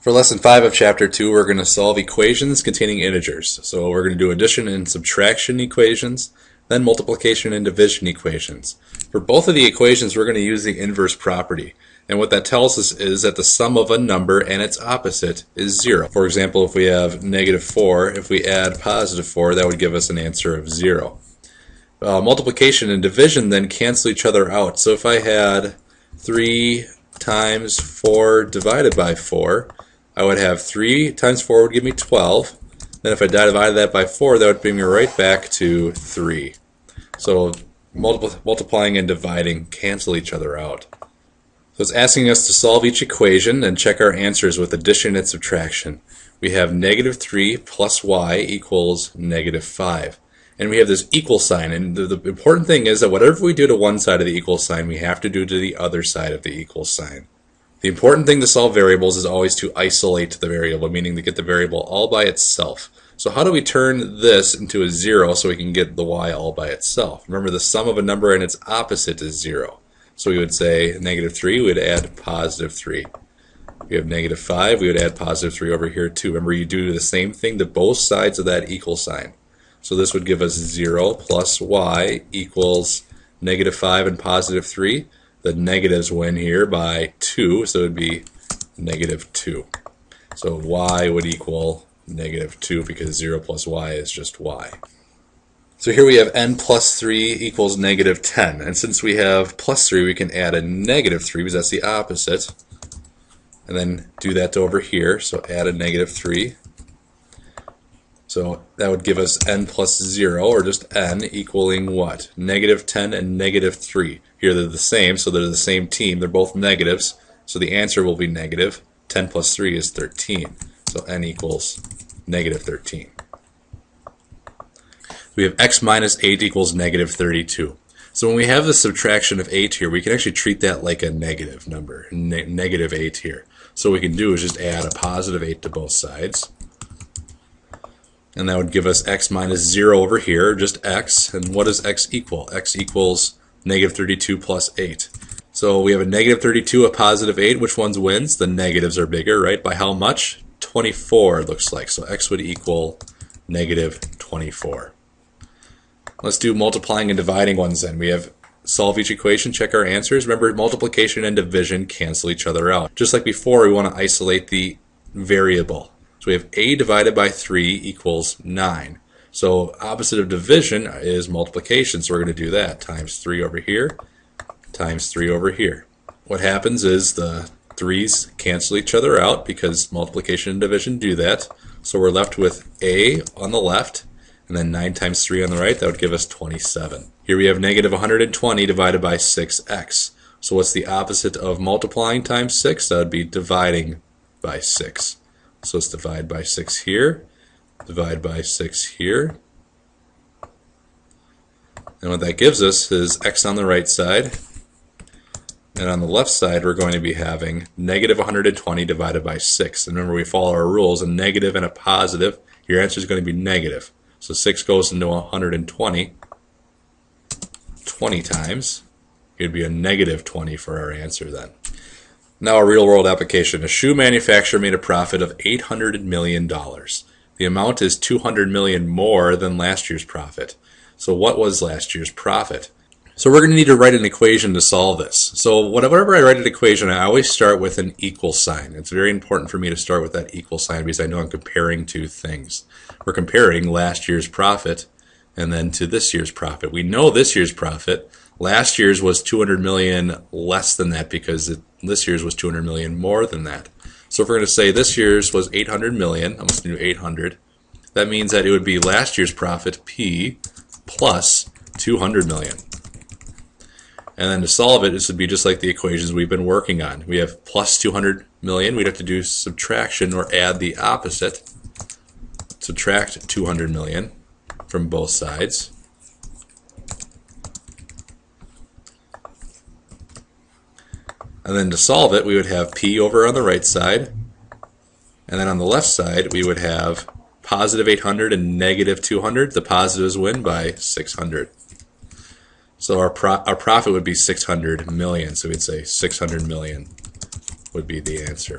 For lesson 5 of chapter 2, we're going to solve equations containing integers. So we're going to do addition and subtraction equations, then multiplication and division equations. For both of the equations, we're going to use the inverse property. And what that tells us is that the sum of a number and its opposite is 0. For example, if we have -4, if we add +4, that would give us an answer of 0. Multiplication and division then cancel each other out. So if I had 3 times 4 divided by 4, I would have 3 times 4 would give me 12. Then if I divided that by 4, that would bring me right back to 3. So multiplying and dividing cancel each other out. So it's asking us to solve each equation and check our answers with addition and subtraction. We have -3 plus y equals -5. And we have this equal sign, and the important thing is that whatever we do to one side of the equal sign, we have to do to the other side of the equal sign. The important thing to solve variables is always to isolate the variable, meaning to get the variable all by itself. So how do we turn this into a 0 so we can get the y all by itself? Remember, the sum of a number and its opposite is 0. So we would say -3, we would add +3. We have -5, we would add +3 over here too. Remember, you do the same thing to both sides of that equal sign. So this would give us 0 plus y equals -5 and +3. The negatives win here by 2, so it would be -2. So y would equal -2 because 0 plus y is just y. So here we have n plus 3 equals -10. And since we have plus 3, we can add a -3 because that's the opposite. And then do that over here. So add a -3. So that would give us n plus 0, or just n, equaling what? -10 and -3. Here they're the same, so they're the same team. They're both negatives, so the answer will be negative. 10 plus 3 is 13, so n equals -13. We have x minus 8 equals -32. So when we have the subtraction of 8 here, we can actually treat that like a negative number, -8 here. So what we can do is just add a +8 to both sides. And that would give us x minus 0 over here, just x. And what does x equal? X equals -32 plus 8. So we have a -32, a +8. Which ones wins? The negatives are bigger, right? By how much? 24, it looks like. So x would equal -24. Let's do multiplying and dividing ones then. We have solve each equation, check our answers. Remember, multiplication and division cancel each other out. Just like before, we want to isolate the variable. So we have a divided by 3 equals 9. So opposite of division is multiplication, so we're going to do that. Times 3 over here, times 3 over here. What happens is the 3's cancel each other out because multiplication and division do that. So we're left with a on the left, and then 9 times 3 on the right. That would give us 27. Here we have -120 divided by 6x. So what's the opposite of multiplying times 6? That would be dividing by 6. So let's divide by 6 here, divide by 6 here. And what that gives us is x on the right side. And on the left side, we're going to be having -120 divided by 6. And remember, we follow our rules. A negative and a positive, your answer is going to be negative. So 6 goes into 120 20 times. It would be a -20 for our answer then. Now a real-world application. A shoe manufacturer made a profit of $800 million. The amount is $200 million more than last year's profit. So what was last year's profit? So we're going to need to write an equation to solve this. So whenever I write an equation, I always start with an equal sign. It's very important for me to start with that equal sign because I know I'm comparing two things. We're comparing last year's profit and then to this year's profit. We know this year's profit. Last year's was 200 million less than that because this year's was 200 million more than that. So if we're going to say this year's was 800 million, I'm just going to do 800. That means that it would be last year's profit, P, plus 200 million. And then to solve it, this would be just like the equations we've been working on. We have plus 200 million. We'd have to do subtraction or add the opposite. Subtract 200 million from both sides. And then to solve it, we would have P over on the right side. And then on the left side, we would have positive 800 and -200. The positives win by 600. So our profit would be 600 million. So we'd say 600 million would be the answer.